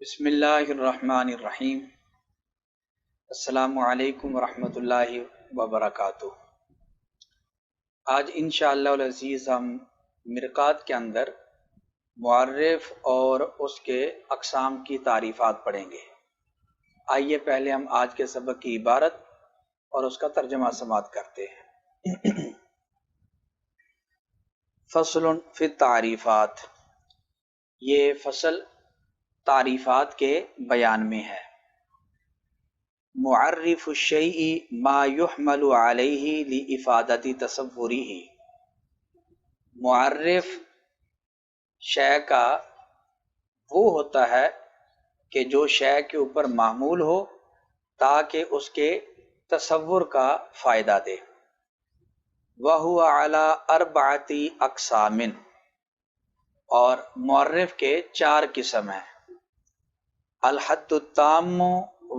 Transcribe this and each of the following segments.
بسم اللہ الرحمن الرحیم۔ السلام علیکم ورحمۃ اللہ وبرکاتہ۔ آج انشاءاللہ العزیز ہم مرقات کے اندر معرف اور اس کے اقسام کی تعریفات پڑھیں گے۔ آئیے پہلے ہم آج کے سبق کی عبارت اور اس کا ترجمہ سماعت کرتے ہیں۔ فصل فی التعریفات، یہ فصل تعریفات کے بیان میں ہے۔ معرف الشیء ما یحمل علیہ لافادۃ تصورہ، معرف شے کا وہ ہوتا ہے کہ جو شے کے اوپر معمول ہو تاکہ اس کے تصور کا فائدہ دے۔ وہو علی اربعۃ اقسام، اور معرف کے 4 قسم ہیں۔ الحد التام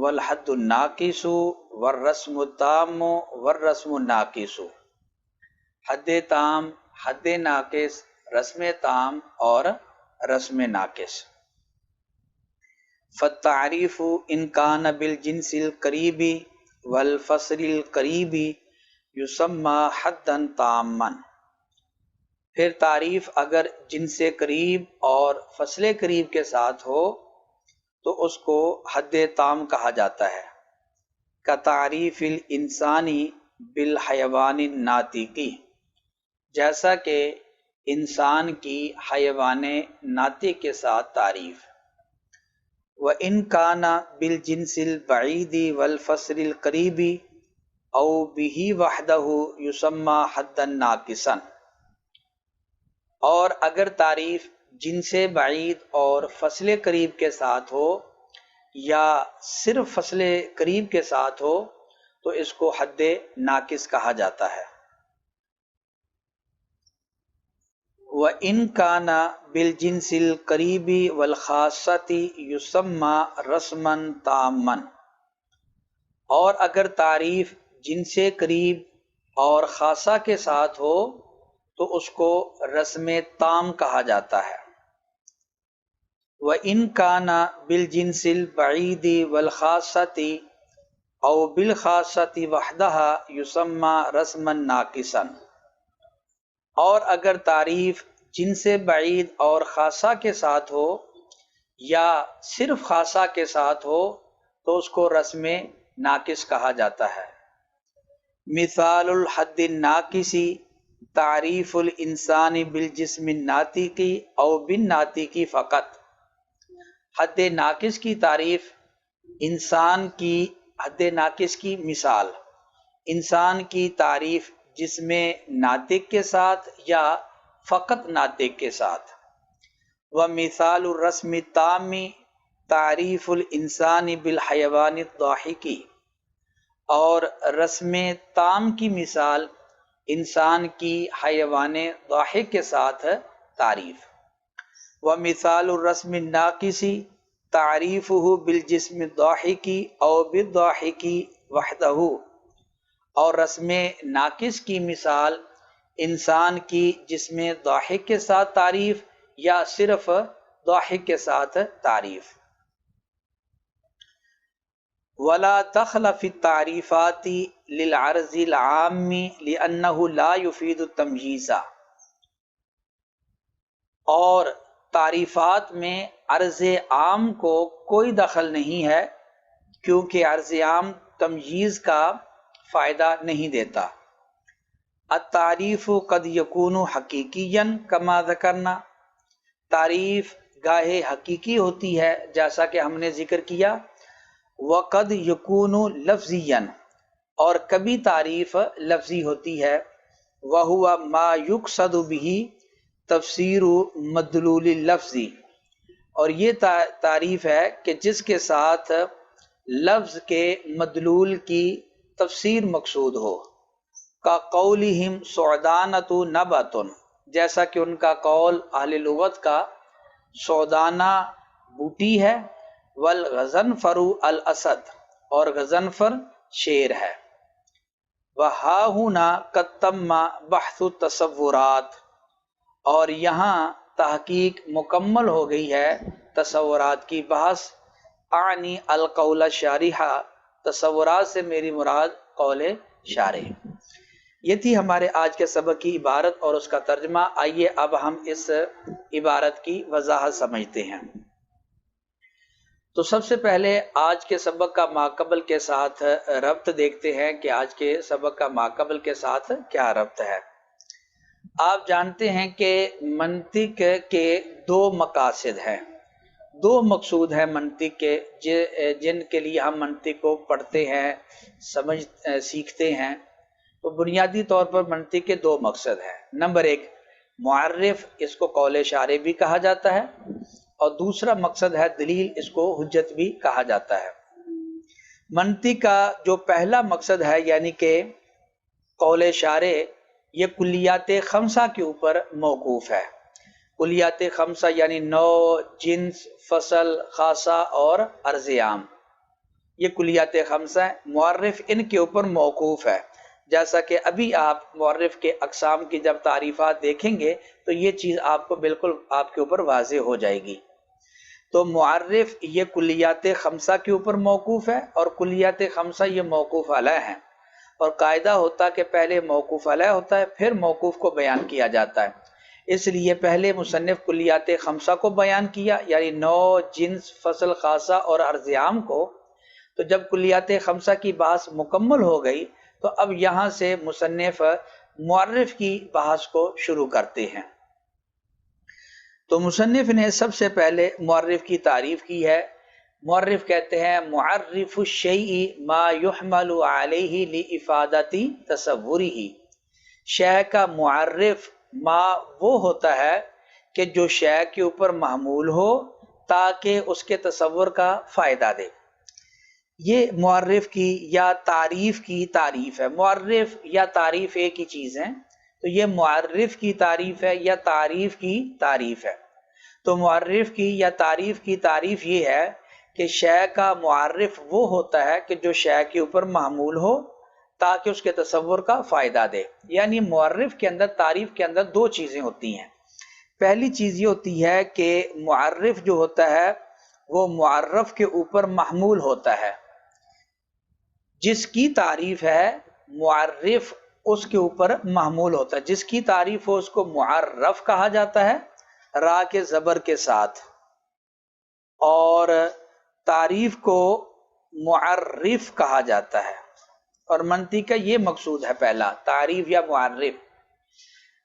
والحد الناقص والرسم التام والرسم الناقص، حد تام، حد ناقص، رسم تام اور رسم ناقص۔ فالتعریف ان کان بالجنس القریب والفصل القریب یسمى حدا تاما، پھر تعریف اگر جنس قریب اور فصل قریب کے ساتھ ہو تو اس کو حد تام کہا جاتا ہے۔ کتعریف الانسانی بالحیوان الناطقی، جیسا کہ انسان کی حیوان ناطق کے ساتھ تعریف۔ وَإِنْ كَانَ بِالْجِنْسِ الْبَعِيدِ وَالْفَصْلِ الْقَرِيبِ أَوْ بِهِ وَحْدَهُ يُسَمَّى حَدًّا نَاقِصًا، اور اگر تعریف جن سے بعید اور فصل قریب کے ساتھ ہو یا صرف فصل قریب کے ساتھ ہو تو اس کو حد ناقص کہا جاتا ہے۔ وَإِنْ كَانَ بِالْجِنْسِ الْقَرِيبِ وَالْخَاصَّةِ يُسَمَّى رَسْمًا تَامًّا، اور اگر تعریف جن سے قریب اور خاصہ کے ساتھ ہو تو اس کو رسم تام کہا جاتا ہے۔ وَإِنْ كَانَ بِالْجِنْسِ الْبَعِيدِ وَالْخَاصَّةِ أَوْ بِالْخَاصَّةِ وَحْدَهَا يُسَمَّى رَسْمًا نَاقِصًا، اور اگر تعریف جن سے بعید اور خاصہ کے ساتھ ہو یا صرف خاصہ کے ساتھ ہو تو اس کو رسم ناقص کہا جاتا ہے۔ مثال الحد الناقص تعریف الانسان بالجسم الناطق او بالناطق فقط، حد ناقص کی تعریف انسان کی، حد ناقص کی مثال انسان کی تعریف جسم ناطق کے ساتھ یا فقط ناطق کے ساتھ۔ ومثال الرسم التام تعریف الانسان بالحیوان الضاحک، اور رسم تام کی مثال انسان کی حیوان ضاحک کے ساتھ تعریف۔ ومثال الرسم الناقص تعریفہ بالجسم الضاحک او بالضاحک وحدہ، اور رسم ناقص کی مثال انسان کی جسم ضاحک کے ساتھ تعریف یا صرف ضاحک کے ساتھ تعریف۔ ولا دخل فی التعریفات للعرض العام لأنہ لا یفید التمییز، اور تعریفات میں عرض عام کو کوئی دخل نہیں ہے کیونکہ عرض عام تمییز کا فائدہ نہیں دیتا۔ التعریف قد یکون حقیقیا کما ذکرنا، تعریف گاہے حقیقی ہوتی ہے جیسا کہ ہم نے ذکر کیا۔ وقد یکون لفظیا، اور کبھی تعریف لفظی ہوتی ہے۔ وہو ما یقصد بہ تفسیر مدلول اللفظ، اور یہ تعریف ہے کہ جس کے ساتھ لفظ کے مدلول کی تفسیر مقصود ہو۔ کا قولہم سعدانۃ نبت، جیسا کہ ان کا قول اہل لغت کا سعدانہ بوٹی ہے۔ والغضنفر الاسد، اور غضنفر شیر ہے۔ وہا ہنا قد تم بحث التصورات، اور یہاں تحقیق مکمل ہو گئی ہے تصورات کی بحث، اعنی القول شارحہ، تصورات سے میری مراد قول شارح۔ یہ تھی ہمارے آج کے سبق کی عبارت اور اس کا ترجمہ۔ آئیے اب ہم اس عبارت کی وضاحت سمجھتے ہیں۔ تو سب سے پہلے آج کے سبق کا ماقبل کے ساتھ ربط دیکھتے ہیں کہ آج کے سبق کا ماقبل کے ساتھ کیا ربط ہے۔ آپ جانتے ہیں کہ منطق کے دو مقاصد ہیں، دو مقصود ہیں منطق کے، جن کے لیے ہم منطق کو پڑھتے ہیں، سیکھتے ہیں۔ تو بنیادی طور پر منطق کے دو مقصد ہیں۔ نمبر ایک معرف، اس کو قول شارح بھی کہا جاتا ہے، اور دوسرا مقصد ہے دلیل، اس کو حجت بھی کہا جاتا ہے۔ منطق کا جو پہلا مقصد ہے یعنی کہ قول شارح، یہ کلیات خمسہ کے اوپر موقوف ہے۔ کلیات خمسہ یعنی نوع، جنس، فصل، خاصہ اور عرض عام، یہ کلیات خمسہ ہیں۔ معرف ان کے اوپر موقوف ہے، جیسا کہ ابھی آپ معرف کے اقسام کی جب تعریفات دیکھیں گے تو یہ چیز آپ کو بالکل آپ کے اوپر واضح ہو جائے گی۔ تو معرف یہ کلیات خمسہ کے اوپر موقوف ہے، اور کلیات خمسہ یہ موقوف علیہ ہیں، اور قاعدہ ہوتا کہ پہلے موقوف علیہ ہوتا ہے پھر موقوف کو بیان کیا جاتا ہے۔ اس لیے پہلے مصنف کلیات خمسہ کو بیان کیا، یعنی نوع، جنس، فصل، خاصہ اور عرض عام کو۔ تو جب کلیات خمسہ کی بحث مکمل ہو گئی تو اب یہاں سے مصنف معرف کی بحث کو شروع کرتے ہیں۔ تو مصنف نے سب سے پہلے معرف کی تعریف کی ہے۔ معرف کہتے ہیں معرف الشیء ما یحمل علیہ لافادۃ تصورہ، شے کا معرف ما وہ ہوتا ہے کہ جو شے کے اوپر محمول ہو تاکہ اس کے تصور کا فائدہ دے۔ یہ معرف کی یا تعریف کی تعریف ہے۔ معرف یا تعریف ایک ہی چیز ہے، تو یہ معرف کی تعریف ہے یا تعریف کی تعریف ہے۔ تو معرف کی یا تعریف کی تعریف یہ ہے کہ شے کا معرف وہ ہوتا ہے کہ جو شے کے اوپر محمول ہو تاکہ اس کے تصور کا فائدہ دے۔ یعنی معرف کے اندر، تعریف کے اندر دو چیزیں ہوتی ہیں۔ پہلی چیز یہ ہوتی ہے کہ معرف جو ہوتا ہے وہ معرف کے اوپر محمول ہوتا ہے، جس کی تعریف ہے معرف اس کے اوپر محمول ہوتا ہے، جس کی تعریف ہو اس کو معرف کہا جاتا ہے را کے زبر کے ساتھ، اور تعریف کو معرف کہا جاتا ہے۔ اور منطق کا یہ مقصود ہے پہلا، تعریف یا معرف۔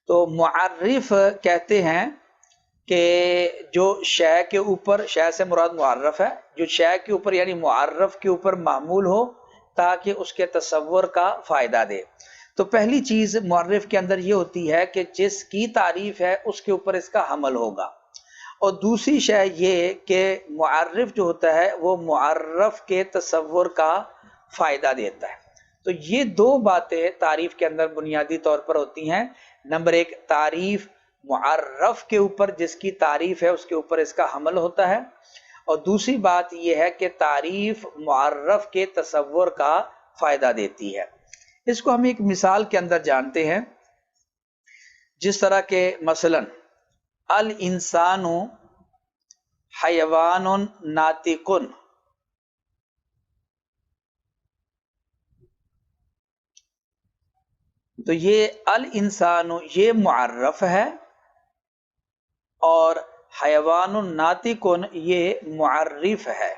تو معرف کہتے ہیں کہ جو شے کے اوپر، شے سے مراد معرف ہے، جو شے کے اوپر یعنی معرف کے اوپر معمول ہو تاکہ اس کے تصور کا فائدہ دے۔ تو پہلی چیز معرف کے اندر یہ ہوتی ہے کہ جس کی تعریف ہے اس کے اوپر اس کا حمل ہوگا، اور دوسری شے یہ کہ معرف جو ہوتا ہے وہ معرف کے تصور کا فائدہ دیتا ہے۔ تو یہ دو باتیں تعریف کے اندر بنیادی طور پر ہوتی ہیں۔ نمبر ایک، تعریف معرف کے اوپر، جس کی تعریف ہے اس کے اوپر اس کا حمل ہوتا ہے، اور دوسری بات یہ ہے کہ تعریف معرف کے تصور کا فائدہ دیتی ہے۔ اس کو ہم ایک مثال کے اندر جانتے ہیں، جس طرح کہ مثلا الانسان حیوان ناطق، تو یہ الانسان یہ معرف ہے، اور حیوان ناطق یہ معرف ہے،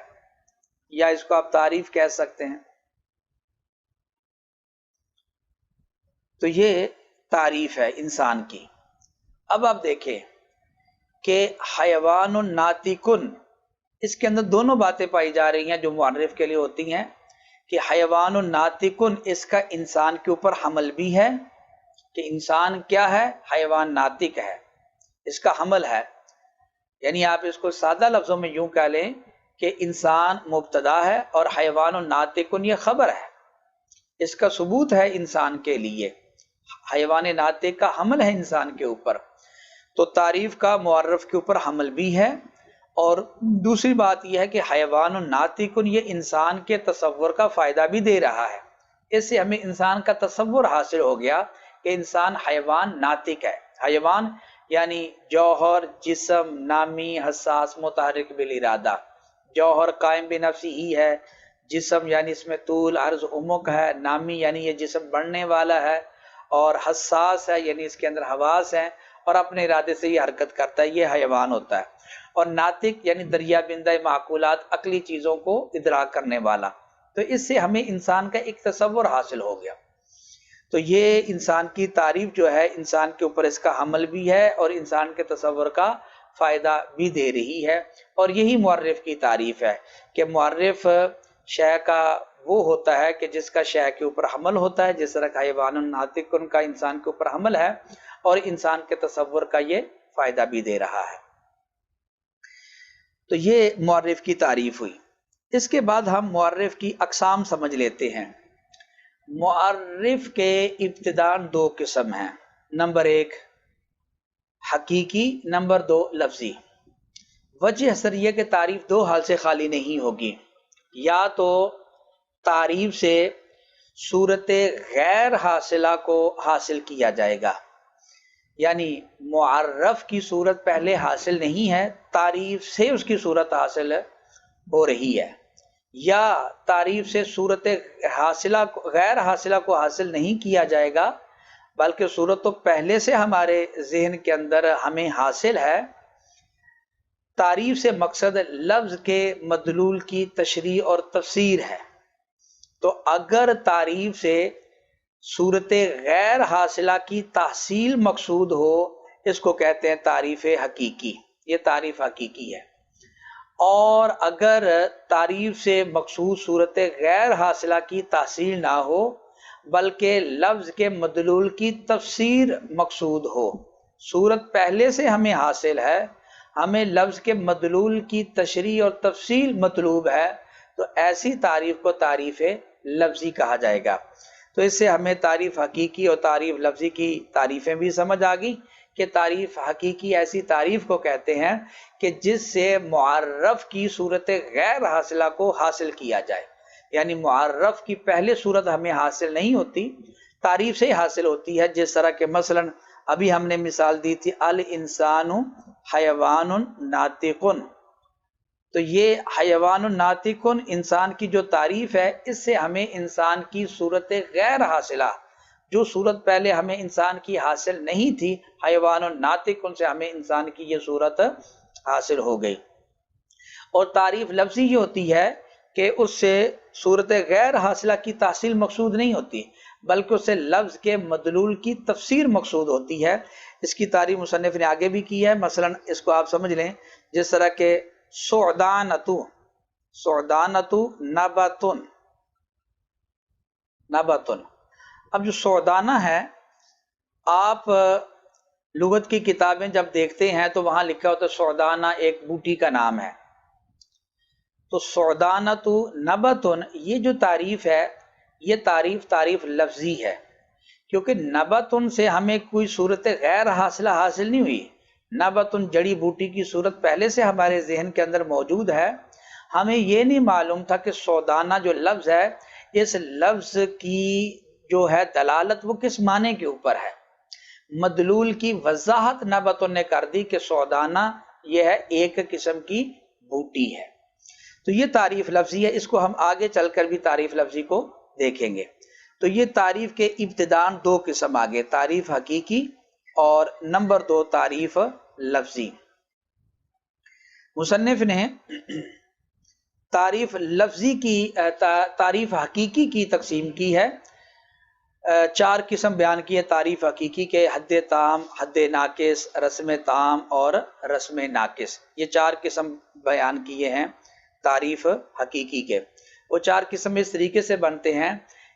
یا اس کو آپ تعریف کہہ سکتے ہیں۔ تو یہ تعریف ہے انسان کی۔ اب آپ دیکھیں کہ حیوان ناطق، اس کے اندر دونوں باتیں پائی جا رہی ہیں جو معرف کے لیے ہوتی ہیں، کہ حیوان ناطق اس کا انسان کے اوپر حمل بھی ہے، کہ انسان کیا ہے، حیوان ناطق ہے، اس کا حمل ہے۔ یعنی آپ اس کو سادہ لفظوں میں یوں کہہ لیں کہ انسان مبتدا ہے اور حیوان ناطق یہ خبر ہے، اس کا ثبوت ہے انسان کے لیے، حیوان ناطق کا حمل ہے انسان کے اوپر۔ تو تعریف کا معرف کے اوپر حمل بھی ہے، اور دوسری بات یہ ہے کہ حیوان ناطق یہ انسان کے تصور کا فائدہ بھی دے رہا ہے۔ اس سے ہمیں انسان کا تصور حاصل ہو گیا کہ انسان حیوان ناطق ہے۔ حیوان یعنی جوہر، جسم، نامی، حساس، متحرک بالارادہ۔ جوہر قائم بنفسی ہی ہے، جسم یعنی اس میں طول، عرض، عمق ہے، نامی یعنی یہ جسم بڑھنے والا ہے، اور حساس ہے یعنی اس کے اندر حواس ہیں اور اپنے ارادے سے یہ حرکت کرتا ہے، یہ حیوان ہوتا ہے۔ اور ناطق یعنی دریا بندہ معقولات، عقلی چیزوں کو ادراک کرنے والا۔ تو اس سے ہمیں انسان کا ایک تصور حاصل ہو گیا۔ تو یہ انسان کی تعریف جو ہے، انسان کے اوپر اس کا عمل بھی ہے اور انسان کے تصور کا فائدہ بھی دے رہی ہے، اور یہی معرف کی تعریف ہے کہ معرف شے کا وہ ہوتا ہے کہ جس کا شے کے اوپر حمل ہوتا ہے، جس طرح حیوان ناطق کا انسان کے اوپر حمل ہے اور انسان کے تصور کا یہ فائدہ بھی دے رہا ہے۔ تو یہ معرف کی تعریف ہوئی۔ اس کے بعد ہم معرف کی اقسام سمجھ لیتے ہیں۔ معرف کے ابتداءً دو قسم ہیں، نمبر ایک حقیقی، نمبر دو لفظی۔ وجہ اثریہ کے تعریف دو حال سے خالی نہیں ہوگی، یا تو تعریف سے صورت غیر حاصلہ کو حاصل کیا جائے گا، یعنی معرف کی صورت پہلے حاصل نہیں ہے، تعریف سے اس کی صورت حاصل ہو رہی ہے، یا تعریف سے صورت حاصلہ غیر حاصلہ کو حاصل نہیں کیا جائے گا، بلکہ صورت تو پہلے سے ہمارے ذہن کے اندر ہمیں حاصل ہے۔ تعریف سے مقصد لفظ کے مدلول کی تشریح اور تفسیر ہے۔ تو اگر تعریف سے صورت غیر حاصلہ کی تحصیل مقصود ہو، اس کو کہتے ہیں تعریف حقیقی، یہ تعریف حقیقی ہے۔ اور اگر تعریف سے مقصود صورت غیر حاصلہ کی تحصیل نہ ہو بلکہ لفظ کے مدلول کی تفسیر مقصود ہو، صورت پہلے سے ہمیں حاصل ہے، ہمیں لفظ کے مدلول کی تشریح اور تفصیل مطلوب ہے، تو ایسی تعریف کو تعریف لفظی کہا جائے گا۔ تو اس سے ہمیں تعریف حقیقی اور تعریف لفظی کی تعریفیں بھی سمجھ آ گئی کہ تعریف حقیقی ایسی تعریف کو کہتے ہیں کہ جس سے معرف کی صورت غیر حاصلہ کو حاصل کیا جائے، یعنی معرف کی پہلے صورت ہمیں حاصل نہیں ہوتی، تعریف سے ہی حاصل ہوتی ہے۔ جس طرح کہ مثلا ابھی ہم نے مثال دی تھی الانسان حیوان ناطق، تو یہ حیوان ناطق انسان کی جو تعریف ہے، اس سے ہمیں انسان کی صورت غیر حاصلہ، جو صورت پہلے ہمیں انسان کی حاصل نہیں تھی، حیوان ناطق سے ہمیں انسان کی یہ صورت حاصل ہو گئی۔ اور تعریف لفظی یہ ہوتی ہے کہ اس سے صورت غیر حاصلہ کی تحصیل مقصود نہیں ہوتی، بلکہ اس سے لفظ کے مدلول کی تفسیر مقصود ہوتی ہے۔ اس کی تعریف مصنف نے آگے بھی کی ہے، مثلا اس کو آپ سمجھ لیں جس طرح کہ سعدانتو، سعدانتو نبتن، نبتن۔ اب جو سعدانہ ہے، آپ لغت کی کتابیں جب دیکھتے ہیں تو وہاں لکھا ہوتا ہے سعدانہ ایک بوٹی کا نام ہے۔ تو سعدانتو نبتن، یہ جو تعریف ہے، یہ تعریف لفظی ہے، کیونکہ نبتن سے ہمیں کوئی صورت غیر حاصلہ حاصل نہیں ہوئی۔ نبتن جڑی بوٹی کی صورت پہلے سے ہمارے ذہن کے اندر موجود ہے، ہمیں یہ نہیں معلوم تھا کہ سعدانہ جو لفظ ہے، اس لفظ کی جو ہے دلالت وہ کس معنی کے اوپر ہے۔ مدلول کی وضاحت نبتن نے کر دی کہ سعدانہ یہ ہے ایک قسم کی بوٹی ہے۔ تو یہ تعریف لفظی ہے، اس کو ہم آگے چل کر بھی تعریف لفظی کو دیکھیں گے۔ تو یہ تعریف کے ابتداءً دو قسم آگے، تعریف حقیقی اور نمبر دو تعریف لفظی۔ مصنف نے تعریف لفظی کی تعریف حقیقی کی تقسیم کی ہے، چار قسم بیان کی ہے تعریف حقیقی کے: حد تام، حد ناقص، رسم تام اور رسم ناقص۔ یہ چار قسم بیان کیے ہیں تعریف حقیقی کے۔ وہ چار قسم اس طریقے سے بنتے ہیں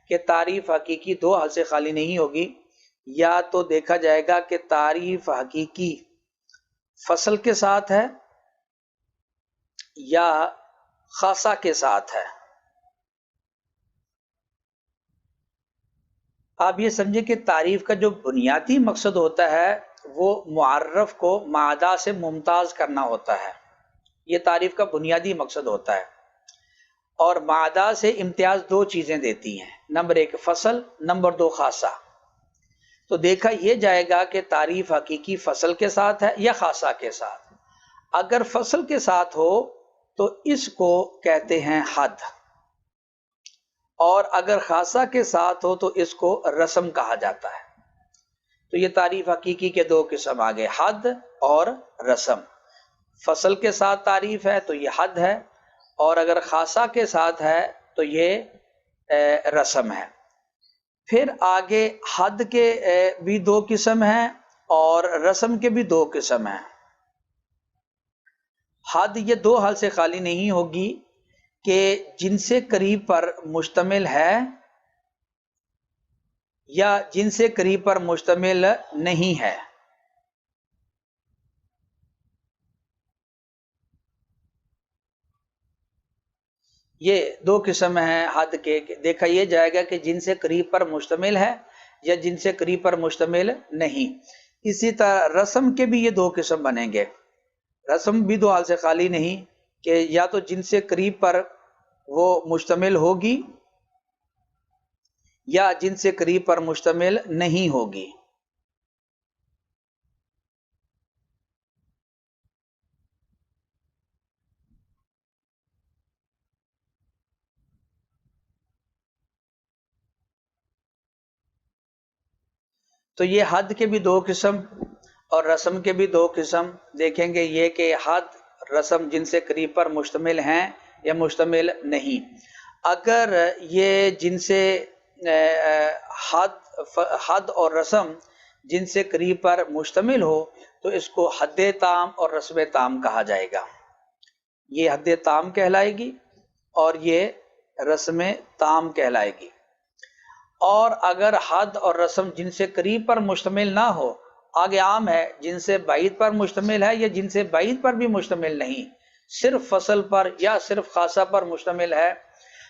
کہ تعریف حقیقی دو حال سے خالی نہیں ہوگی، یا تو دیکھا جائے گا کہ تعریف حقیقی فصل کے ساتھ ہے یا خاصہ کے ساتھ ہے۔ آپ یہ سمجھیں کہ تعریف کا جو بنیادی مقصد ہوتا ہے وہ معرف کو مادہ سے ممتاز کرنا ہوتا ہے، یہ تعریف کا بنیادی مقصد ہوتا ہے۔ اور مادہ سے امتیاز دو چیزیں دیتی ہیں، نمبر ایک فصل، نمبر دو خاصہ۔ تو دیکھا یہ جائے گا کہ تعریف حقیقی فصل کے ساتھ ہے یا خاصہ کے ساتھ۔ اگر فصل کے ساتھ ہو تو اس کو کہتے ہیں حد، اور اگر خاصہ کے ساتھ ہو تو اس کو رسم کہا جاتا ہے۔ تو یہ تعریف حقیقی کے دو قسم آگے، حد اور رسم۔ فصل کے ساتھ تعریف ہے تو یہ حد ہے، اور اگر خاصہ کے ساتھ ہے تو یہ رسم ہے۔ پھر آگے حد کے بھی دو قسم ہیں اور رسم کے بھی دو قسم ہیں۔ حد یہ دو حال سے خالی نہیں ہوگی کہ جن سے قریب پر مشتمل ہے یا جن سے قریب پر مشتمل نہیں ہے۔ یہ دو قسم ہیں حد کے، دیکھا یہ جائے گا کہ جن سے قریب پر مشتمل ہے یا جن سے قریب پر مشتمل نہیں۔ اسی طرح رسم کے بھی یہ دو قسم بنیں گے۔ رسم بھی دو حال سے خالی نہیں کہ یا تو جن سے قریب پر وہ مشتمل ہوگی یا جن سے قریب پر مشتمل نہیں ہوگی۔ تو یہ حد کے بھی دو قسم اور رسم کے بھی دو قسم دیکھیں گے، یہ کہ حد رسم جن سے قریب پر مشتمل ہیں یا مشتمل نہیں۔ اگر یہ جن سے حد اور رسم جن سے قریب پر مشتمل ہو تو اس کو حد تام اور رسم تام کہا جائے گا۔ یہ حد تام کہلائے گی اور یہ رسم تام کہلائے گی۔ اور اگر حد اور رسم جن سے قریب پر مشتمل نہ ہو، آگے عام ہے جن سے بعید پر مشتمل ہے یا جن سے بعید پر بھی مشتمل نہیں، صرف فصل پر یا صرف خاصہ پر مشتمل ہے،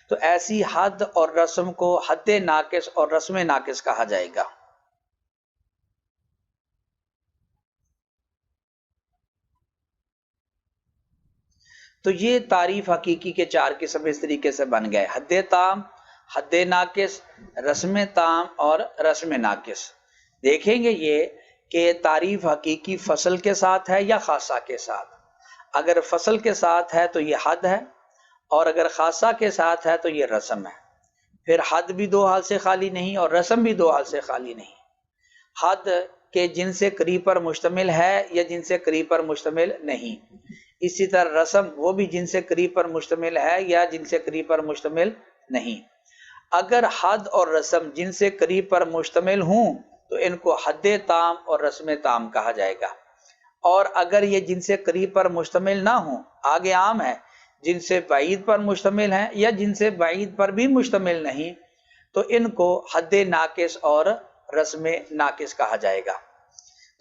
تو ایسی حد اور رسم کو حد ناقص اور رسم ناقص کہا جائے گا۔ تو یہ تعریف حقیقی کے چار قسم اس طریقے سے بن گئے، حد تام، حد ناقص، رسم تام اور رسم ناقص۔ دیکھیں گے یہ کہ تعریف حقیقی فصل کے ساتھ ہے یا خاصہ کے ساتھ۔ اگر فصل کے ساتھ ہے تو یہ حد ہے، اور اگر خاصہ کے ساتھ ہے تو یہ رسم ہے۔ پھر حد بھی دو حال سے خالی نہیں اور رسم بھی دو حال سے خالی نہیں۔ حد کے جن سے قریب پر مشتمل ہے یا جن سے قریب پر مشتمل نہیں، اسی طرح رسم وہ بھی جن سے قریب پر مشتمل ہے یا جن سے قریب پر مشتمل نہیں۔ اگر حد اور رسم جن سے قریب پر مشتمل ہوں تو ان کو حد تام اور رسم تام کہا جائے گا، اور اگر یہ جن سے قریب پر مشتمل نہ ہوں، آگے عام ہے جن سے بعید پر مشتمل ہیں یا جن سے بعید پر بھی مشتمل نہیں، تو ان کو حد ناقص اور رسم ناقص کہا جائے گا۔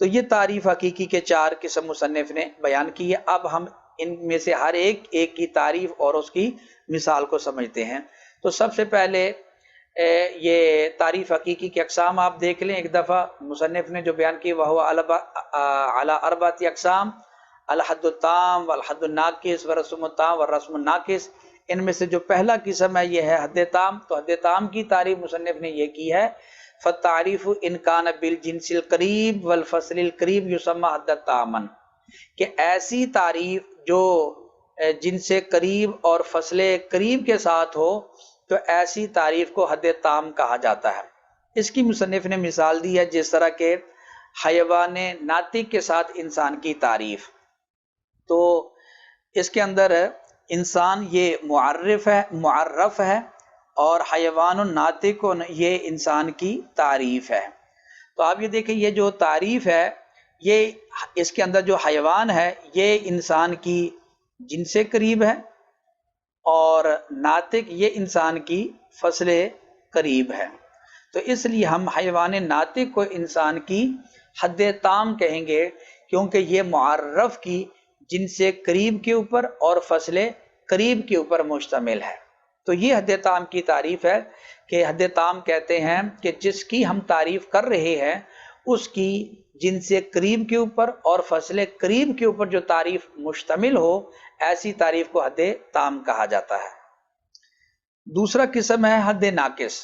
تو یہ تعریف حقیقی کے چار قسم مصنف نے بیان کی ہے۔ اب ہم ان میں سے ہر ایک کی تعریف اور اس کی مثال کو سمجھتے ہیں۔ تو سب سے پہلے یہ تعریف حقیقی کے اقسام آپ دیکھ لیں ایک دفعہ، مصنف نے جو بیان کی وہو علی اربعۃ اقسام، الحد التام والحد الناقص والرسم التام والرسم الناقص۔ ان میں سے جو پہلا قسم ہے یہ ہے حد تام۔ تو حد تام کی تعریف مصنف نے یہ کی ہے، فالتعریف ان کان بالجنس القریب والفصل القریب یسمى حد تاما، کہ ایسی تعریف جو جن سے قریب اور فصل قریب کے ساتھ ہو تو ایسی تعریف کو حد تام کہا جاتا ہے۔ اس کی مصنف نے مثال دی ہے جس طرح کہ حیوان ناطق کے ساتھ انسان کی تعریف۔ تو اس کے اندر انسان یہ معرف ہے اور حیوان الناطق یہ انسان کی تعریف ہے۔ تو آپ یہ دیکھیں یہ جو تعریف ہے یہ اس کے اندر جو حیوان ہے یہ انسان کی جن سے قریب ہے، اور ناطق یہ انسان کی فصل قریب ہے۔ تو اس لیے ہم حیوان ناطق کو انسان کی حد تام کہیں گے، کیونکہ یہ معرف کی جن سے قریب کے اوپر اور فصل قریب کے اوپر مشتمل ہے۔ تو یہ حد تام کی تعریف ہے کہ حد تام کہتے ہیں کہ جس کی ہم تعریف کر رہے ہیں اس کی جن سے قریب کے اوپر اور فصل قریب کے اوپر جو تعریف مشتمل ہو، ایسی تعریف کو حد تام کہا جاتا ہے۔ دوسرا قسم ہے حد ناقص۔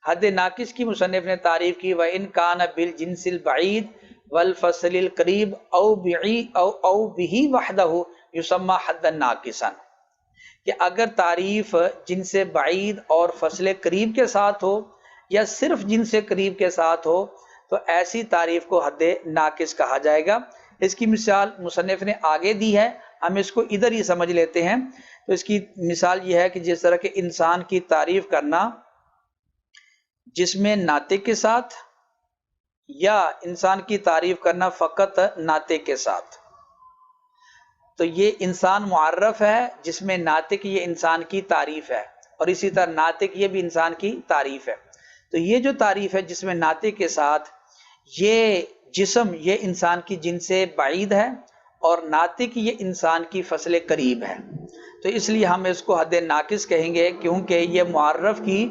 حد ناقص کی مصنف نے تعریف کی وَإِن كَانَ بِالْجِنْسِ الْبَعِيدِ وَالْفَصْلِ الْقَرِيبِ أَوْ بِهِ وَحْدَهُ يُسَمَّى حَدًّا نَاقِصًا، کہ اگر تعریف جنس بعید اور فصل قریب کے ساتھ ہو یا صرف جنس قریب کے ساتھ ہو تو ایسی تعریف کو حد ناقص کہا جائے گا۔ اس کی مثال مصنف نے آگے دی ہے، ہم اس کو ادھر ہی سمجھ لیتے ہیں۔ تو اس کی مثال یہ ہے کہ جس طرح کہ انسان کی تعریف کرنا جسم ناطق کے ساتھ یا انسان کی تعریف کرنا فقط ناطق کے ساتھ، تو یہ انسان معرف ہے، جسم ناطق یہ انسان کی تعریف ہے، اور اسی طرح ناطق یہ بھی انسان کی تعریف ہے۔ تو یہ جو تعریف ہے جسم ناطق کے ساتھ، یہ جسم یہ انسان کی جنس بعید ہے اور ناطق یہ انسان کی فصل قریب ہے، تو اس لیے ہم اس کو حد ناقص کہیں گے، کیونکہ یہ معرف کی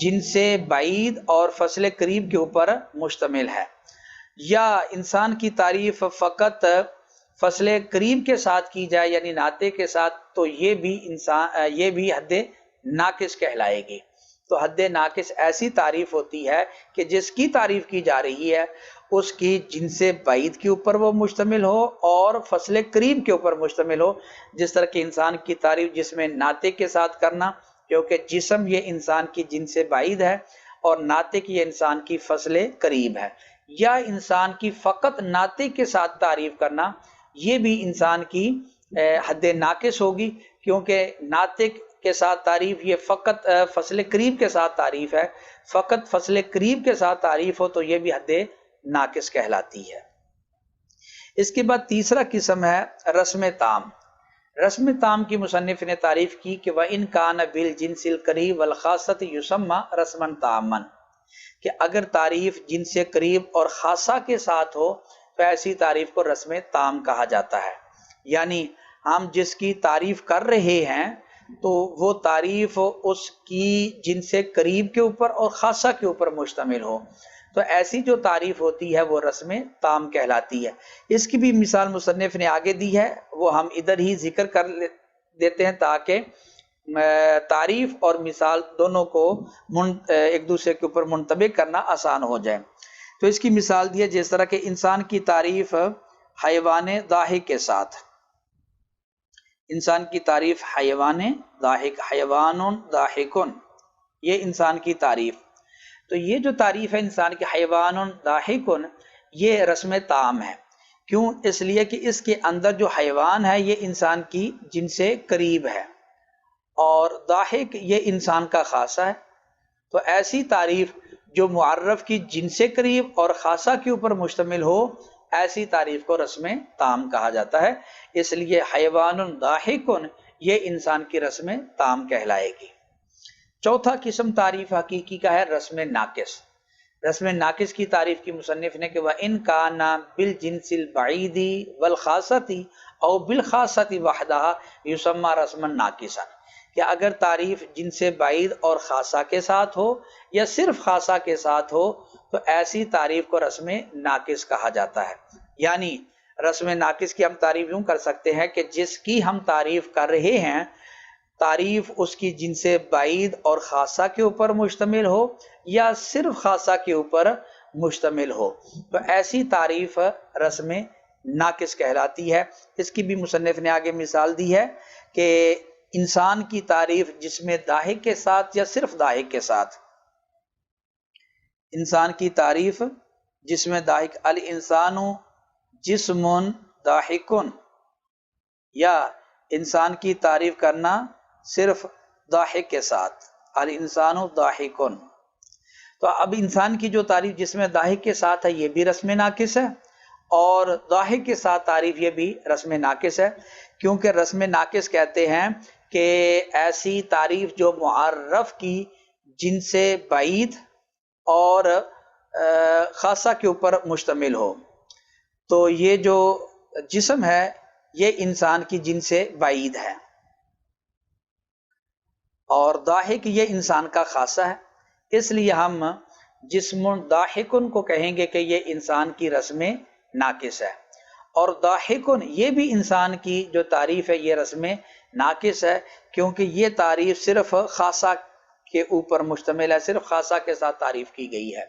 جنس بعید اور فصل قریب کے اوپر مشتمل ہے۔ یا انسان کی تعریف فقط فصل قریب کے ساتھ کی جائے یعنی ناطق کے ساتھ، تو یہ بھی حد ناقص کہلائے گی۔ تو حد ناقص ایسی تعریف ہوتی ہے کہ جس کی تعریف کی جا رہی ہے اس کی جنس بعید کے اوپر وہ مشتمل ہو اور فصل قریب کے اوپر مشتمل ہو، جس طرح کہ انسان کی تعریف جسم ناطق کے ساتھ کرنا، کیونکہ جسم یہ انسان کی جنس بعید ہے اور ناطق یہ انسان کی فصل قریب ہے۔ یا انسان کی فقط ناطق کے ساتھ تعریف کرنا، یہ بھی انسان کی حد ناقص ہوگی، کیونکہ ناطق کے ساتھ تعریف یہ فقط فصل قریب کے ساتھ تعریف ہے، فقط فصل قریب کے ساتھ تعریف ہو تو یہ بھی حد ناقص کہلاتی ہے۔ اس کے بعد تیسرا قسم ہے رسم تام۔ رسم تام کی مصنف نے تعریف کی کہ وَإِن كَانَ بِالْجِنْسِ الْقَرِيبِ وَالْخَاصَّةِ يُسَمَّى رَسْمًا تَامًّا، کہ اگر تعریف جنس قریب اور خاصہ کے ساتھ ہو تو ایسی تعریف کو رسم تام کہا جاتا ہے۔ یعنی ہم جس کی تعریف کر رہے ہیں تو وہ تعریف اس کی جنس قریب کے اوپر اور خاصہ کے اوپر مشتمل ہو، تو ایسی جو تعریف ہوتی ہے وہ رسم تام کہلاتی ہے۔ اس کی بھی مثال مصنف نے آگے دی ہے، وہ ہم ادھر ہی ذکر کر دیتے ہیں تاکہ تعریف اور مثال دونوں کو ایک دوسرے کے اوپر منطبق کرنا آسان ہو جائے۔ تو اس کی مثال دی ہے جس طرح کہ انسان کی تعریف حیوان ضاحک کے ساتھ، انسان کی تعریف حیوان ضاحک، حیوان ضاحکن، یہ انسان کی تعریف، تو یہ جو تعریف ہے انسان کے حیوان ضاحکن یہ رسم تام ہے۔ کیوں؟ اس لیے کہ اس کے اندر جو حیوان ہے یہ انسان کی جنس قریب ہے اور ضاحک یہ انسان کا خاصہ ہے، تو ایسی تعریف جو معرف کی جنس قریب اور خاصہ کے اوپر مشتمل ہو ایسی تعریف کو رسم تام کہا جاتا ہے۔ اس لیے حیوان ضاحکن یہ انسان کی رسم تام کہلائے گی۔ چوتھا قسم تعریف حقیقی کا ہے رسم ناقص۔ رسم ناقص کی تعریف کی مصنف نے کہ وَإِن كَانَ بِالْجِنْسِ الْبَعِيدِ وَالْخَاصَّةِ أَوْ بِالْخَاصَّةِ وَحْدَهَا يُسَمَّى رَسْمًا نَاقِصًا، کہ اگر تعریف جنس بعید اور خاصہ کے ساتھ ہو یا صرف خاصہ کے ساتھ ہو تو ایسی تعریف کو رسم ناقص کہا جاتا ہے۔ یعنی رسم ناقص کی ہم تعریف یوں کر سکتے ہیں کہ جس کی ہم تعریف کر رہے ہیں تعریف اس کی جنس بعید اور خاصہ کے اوپر مشتمل ہو یا صرف خاصہ کے اوپر مشتمل ہو تو ایسی تعریف رسم ناقص کہلاتی ہے۔ اس کی بھی مصنف نے آگے مثال دی ہے کہ انسان کی تعریف جسم ضاحک کے ساتھ یا صرف ضاحک کے ساتھ، انسان کی تعریف جسم ضاحک، الانسان جسم ضاحکن، یا انسان کی تعریف کرنا صرف ضاحک کے ساتھ، الانسان ضاحکن، تو اب انسان کی جو تعریف جسم ضاحک کے ساتھ ہے یہ بھی رسم ناقص ہے اور ضاحک کے ساتھ تعریف یہ بھی رسم ناقص ہے، کیونکہ رسم ناقص کہتے ہیں کہ ایسی تعریف جو معرف کی جنس بعید اور خاصہ کے اوپر مشتمل ہو، تو یہ جو جسم ہے یہ انسان کی جنس بعید ہے اور ضاحک یہ انسان کا خاصہ ہے، اس لیے ہم جسم ضاحکن کو کہیں گے کہ یہ انسان کی رسم ناقص ہے، اور ضاحکن یہ بھی انسان کی جو تعریف ہے یہ رسم ناقص ہے، کیونکہ یہ تعریف صرف خاصہ کے اوپر مشتمل ہے، صرف خاصہ کے ساتھ تعریف کی گئی ہے۔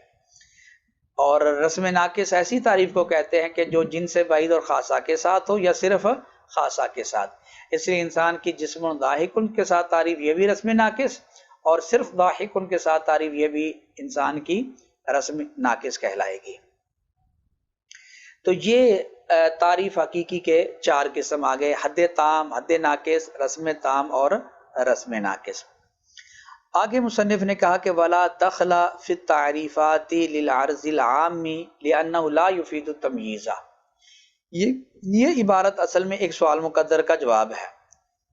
اور رسم ناقص ایسی تعریف کو کہتے ہیں کہ جو جن سے بعید اور خاصہ کے ساتھ ہو یا صرف خاصہ کے ساتھ۔ اس لیے انسان کی جسم ضاحک کے ساتھ تعریف یہ بھی رسم ناقص، اور صرف ضاحک کے ساتھ تعریف یہ بھی انسان کی رسم ناقص کہلائے گی۔ تو یہ تعریف حقیقی کے 4 قسم آ گئے: حد تام، حد ناقص، رسم تام اور رسم ناقص۔ آگے مصنف نے کہا کہ ولا دخل فی التعریفات للعرض العام لانہ لا یفید التمییز۔ یہ عبارت اصل میں ایک سوال مقدر کا جواب ہے۔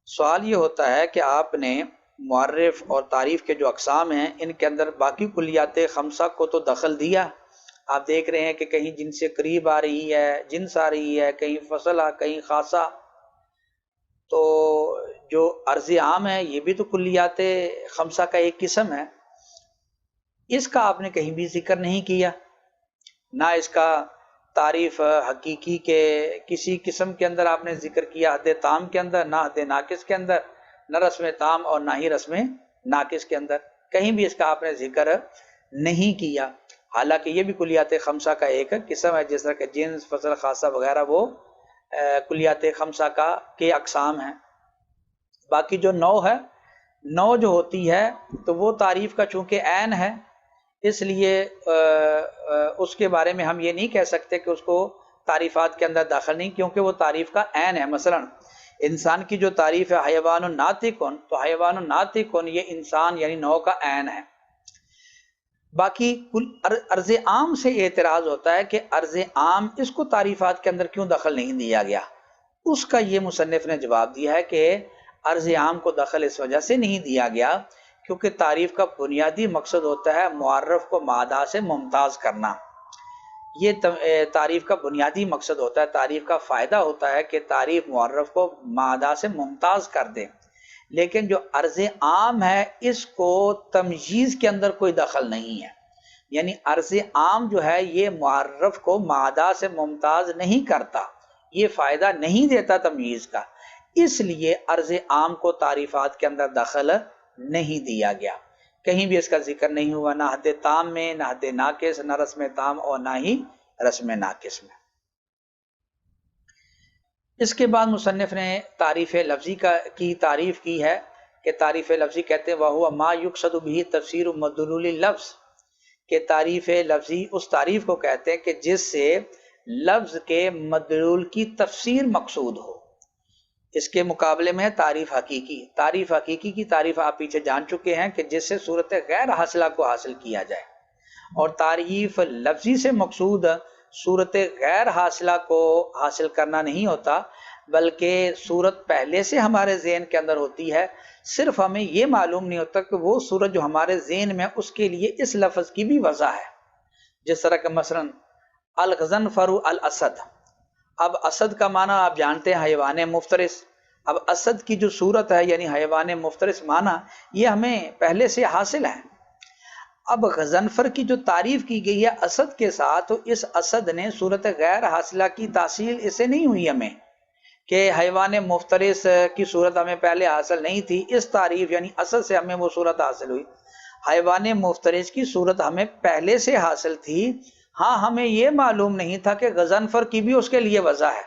سوال یہ ہوتا ہے کہ آپ نے معرف اور تعریف کے جو اقسام ہیں ان کے اندر باقی کلیات خمسہ کو تو دخل دیا۔ آپ دیکھ رہے ہیں کہ کہیں جن سے قریب آ رہی ہے، جنس آ رہی ہے، کہیں فصلہ، کہیں خاصہ۔ تو جو عرض عام ہے یہ بھی تو کلیات خمسہ کا ایک قسم ہے، اس کا آپ نے کہیں بھی ذکر نہیں کیا، نہ اس کا تعریف حقیقی کے کسی قسم کے اندر آپ نے ذکر کیا، حد تام کے اندر، نہ حد ناقص کے اندر، نہ رسم تام اور نہ ہی رسم ناقص کے اندر، کہیں بھی اس کا آپ نے ذکر نہیں کیا، حالانکہ یہ بھی کلیات خمسہ کا ایک قسم ہے، جس طرح کہ جنس، فصل، خاصہ وغیرہ وہ کلیات خمسہ کے اقسام ہیں۔ باقی جو نو ہے، نو جو ہوتی ہے تو وہ تعریف کا چونکہ عین ہے، اس لیے اس کے بارے میں ہم یہ نہیں کہہ سکتے کہ اس کو تعریفات کے اندر داخل نہیں، کیونکہ وہ تعریف کا عین ہے۔ مثلا انسان کی جو تعریف ہے حیوان ناطقن، تو حیوان ناطقن یہ انسان یعنی نو کا عین ہے۔ باقی عرض عام سے اعتراض ہوتا ہے کہ عرض عام اس کو تعریفات کے اندر کیوں دخل نہیں دیا گیا؟ اس کا یہ مصنف نے جواب دیا ہے کہ عرض عام کو دخل اس وجہ سے نہیں دیا گیا کیونکہ تعریف کا بنیادی مقصد ہوتا ہے معرف کو مادہ سے ممتاز کرنا۔ یہ تعریف کا بنیادی مقصد ہوتا ہے، تعریف کا فائدہ ہوتا ہے کہ تعریف معرف کو مادہ سے ممتاز کر دے، لیکن جو عرض عام ہے اس کو تمییز کے اندر کوئی دخل نہیں ہے، یعنی عرض عام جو ہے یہ معرف کو مادہ سے ممتاز نہیں کرتا، یہ فائدہ نہیں دیتا تمییز کا، اس لیے عرض عام کو تعریفات کے اندر دخل نہیں دیا گیا، کہیں بھی اس کا ذکر نہیں ہوا، نہ حد تام میں، نہ حد ناقص، نہ رسم تام اور نہ ہی رسم ناقص میں۔ اس کے بعد مصنف نے تعریف لفظی کی تعریف کی ہے کہ تعریف لفظی کہتے ہیں وَهُوَ مَا يُقْصَدُ بِهِ تَفْسِيرُ مَدْلُولِ اللَّفْظ، کہ تعریف لفظی اس تعریف کو کہتے ہیں کہ جس سے لفظ کے مدلول کی تفسیر مقصود ہو۔ اس کے مقابلے میں تعریف حقیقی، تعریف حقیقی کی تعریف آپ پیچھے جان چکے ہیں کہ جس سے صورت غیر حاصلہ کو حاصل کیا جائے، اور تعریف لفظی سے مقصود صورت غیر حاصلہ کو حاصل کرنا نہیں ہوتا، بلکہ صورت پہلے سے ہمارے ذہن کے اندر ہوتی ہے، صرف ہمیں یہ معلوم نہیں ہوتا کہ وہ صورت جو ہمارے ذہن میں اس کے لیے اس لفظ کی بھی وضع ہے۔ جس طرح کہ مثلا الغضنفر الاسد، اب اسد کا معنی آپ جانتے ہیں حیوان مفترس، اب اسد کی جو صورت ہے یعنی حیوان مفترس معنی یہ ہمیں پہلے سے حاصل ہے۔ اب غضنفر کی جو تعریف کی گئی ہے اسد کے ساتھ، تو اس اسد نے صورت غیر حاصلہ کی تحصیل اسے نہیں ہوئی ہمیں کہ حیوان مفترس کی صورت ہمیں پہلے حاصل نہیں تھی، اس تعریف یعنی اسد سے ہمیں وہ صورت حاصل ہوئی۔ حیوان مفترس کی صورت ہمیں پہلے سے حاصل تھی، ہاں ہمیں یہ معلوم نہیں تھا کہ غضنفر کی بھی اس کے لیے وضع ہے،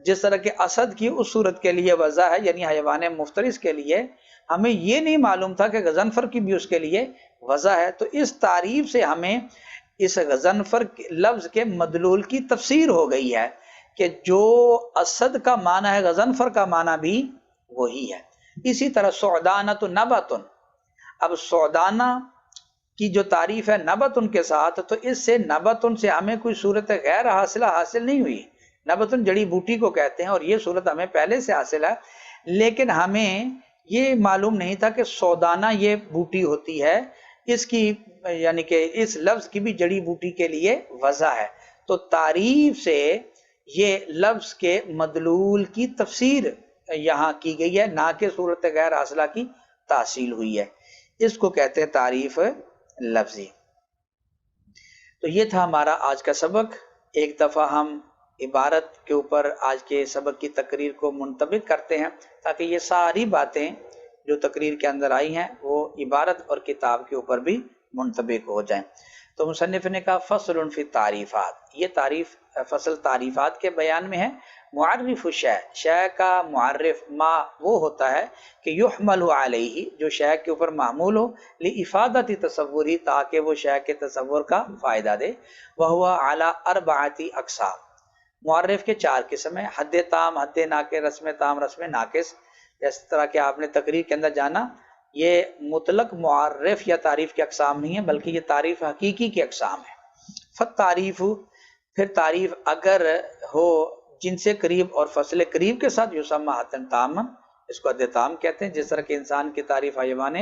جس طرح کہ اسد کی اس صورت کے لیے وضع ہے یعنی حیوان مفترس کے لیے، ہمیں یہ نہیں معلوم تھا کہ غضنفر کی بھی اس کے لیے وضع ہے۔ تو اس تعریف سے ہمیں اس غضنفر لفظ کے مدلول کی تفسیر ہو گئی ہے کہ جو اسد کا معنی ہے غضنفر کا معنی بھی وہی ہے۔ اسی طرح سعدانۃ نبۃ، اب سعدانہ کی جو تعریف ہے نبتن کے ساتھ، تو اس سے نبتن سے ہمیں کوئی صورت غیر حاصلہ حاصل نہیں ہوئی، نبتن جڑی بوٹی کو کہتے ہیں اور یہ صورت ہمیں پہلے سے حاصل ہے، لیکن ہمیں یہ معلوم نہیں تھا کہ سعدانہ یہ بوٹی ہوتی ہے، اس کی یعنی کہ اس لفظ کی بھی جڑی بوٹی کے لیے وضع ہے۔ تو تعریف سے یہ لفظ کے مدلول کی تفسیر یہاں کی گئی ہے، نہ کہ صورت غیر حاصلہ کی تحصیل ہوئی ہے، اس کو کہتے ہیں تعریف لفظی۔ تو یہ تھا ہمارا آج کا سبق۔ ایک دفعہ ہم عبارت کے اوپر آج کے سبق کی تقریر کو منطبق کرتے ہیں تاکہ یہ ساری باتیں جو تقریر کے اندر آئی ہیں وہ عبارت اور کتاب کے اوپر بھی منطبق ہو جائیں۔ تو مصنف نے کہا فصل فی تعریفات، یہ تعریف فصل تعریفات کے بیان میں ہے۔ معرف الشیء، شیء کا معرف ما وہ ہوتا ہے کہ یحمل علیہ، جو شیء کے اوپر معمول ہو، لافادۃ تصوری، تاکہ وہ شیء کے تصور کا فائدہ دے۔ وہو علی اربعۃ اقسام، معرف کے 4 قسم ہیں، حد تام، حد ناقص، رسم تام، رسم ناقص۔ جس طرح کہ آپ نے تقریر کے اندر جانا، یہ مطلق معرف یا تعریف کے اقسام نہیں ہے، بلکہ یہ تعریف حقیقی کے اقسام ہے۔ فالتعریف، پھر تعریف اگر ہو جن سے قریب اور فصل قریب کے ساتھ، یسمى حدا تاما، اس کو حد تام کہتے ہیں، جس طرح کہ انسان کی تعریف حیوان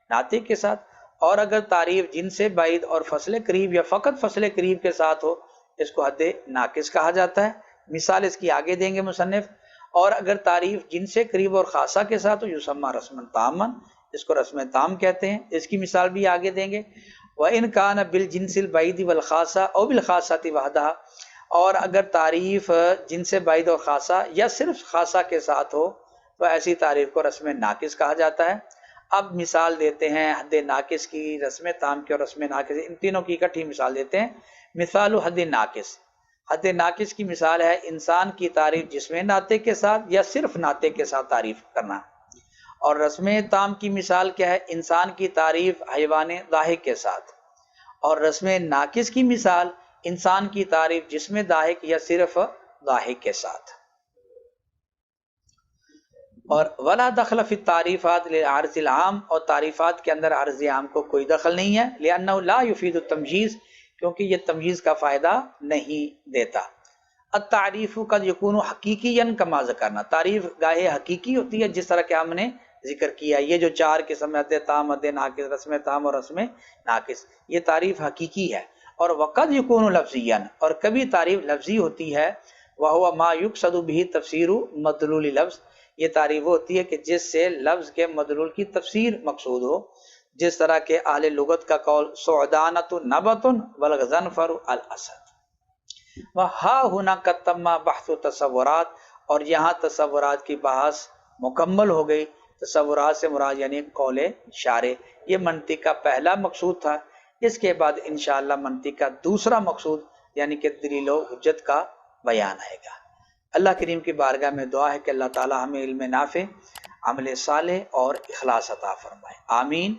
ناطق کے ساتھ۔ اور اگر تعریف جن سے بعید اور فصل قریب یا فقط فصل قریب کے ساتھ ہو، اس کو حد ناقص کہا جاتا ہے۔ مثال اس کی آگے دیں گے مصنف۔ اور اگر تعریف جن سے قریب اور خاصہ کے ساتھ ہو، یسمى رسما تاما، اس کو رسم تام کہتے ہیں، اس کی مثال بھی آگے دیں گے۔ وَإِنْ كَانَ بِالْجِنْسِ الْبَعِيدِ وَالْخَاصَةِ أَوْ بِالْخَاصَّةِ وَحْدَهَا، اور اگر تعریف جن سے بعید اور خاصہ یا صرف خاصہ کے ساتھ ہو تو ایسی تعریف کو رسم ناقص کہا جاتا ہے۔ اب مثال دیتے ہیں حد ناقص کی، رسم تام کی اور رسم ناقص، ان تینوں کی اکٹھی مثال دیتے ہیں۔ مثال حد ناقص، حد ناقص کی مثال ہے انسان کی تعریف جسم ناطق کے ساتھ یا صرف ناطق کے ساتھ تعریف کرنا۔ اور رسم تام کی مثال کیا ہے؟ انسان کی تعریف حیوان ضاحک کے ساتھ۔ اور رسم ناقص کی مثال انسان کی تعریف جسم ضاحک یا صرف ضاحک کے ساتھ۔ اور ولا دخل فی التعریفات للعرض العام، اور تعریفات کے اندر عرض عام کو کوئی دخل نہیں ہے، لأنه لا يفید التمجیز، کیونکہ یہ تمجیز کا فائدہ نہیں دیتا۔ التعریف قد یکون حقیقیا کما ذکرنا، تعریف گاہے حقیقی ہوتی ہے جس طرح کہ ہم نے ذکر کیا۔ یہ جو 4 قسم حد تام، حد ناقص، رسم تام اور رسم ناقص، یہ تعریف حقیقی ہے۔ اور وقد یکون لفظیا، اور کبھی تعریف لفظی ہوتی ہے، وہو ما یقصد به تفسیر مدلول لفظ، یہ تعریف ہوتی ہے کہ جس سے لفظ کے مدلول کی تفسیر مقصود ہو، جس طرح کہ اہل لغت کا قول سعدانۃ نبت والغضنفر الاسد۔ وہا ہنا قد تم بحث تصورات، اور یہاں تصورات کی بحث مکمل ہو گئی۔ تصورات سے مراد یعنی قول شارع، یہ منطق کا پہلا مقصود تھا۔ اس کے بعد انشاءاللہ منطق کا دوسرا مقصود یعنی کہ دلیل و حجت کا بیان آئے گا۔ اللہ کریم کی بارگاہ میں دعا ہے کہ اللہ تعالی ہمیں علم نافع، عمل صالح اور اخلاص عطا فرمائے، آمین۔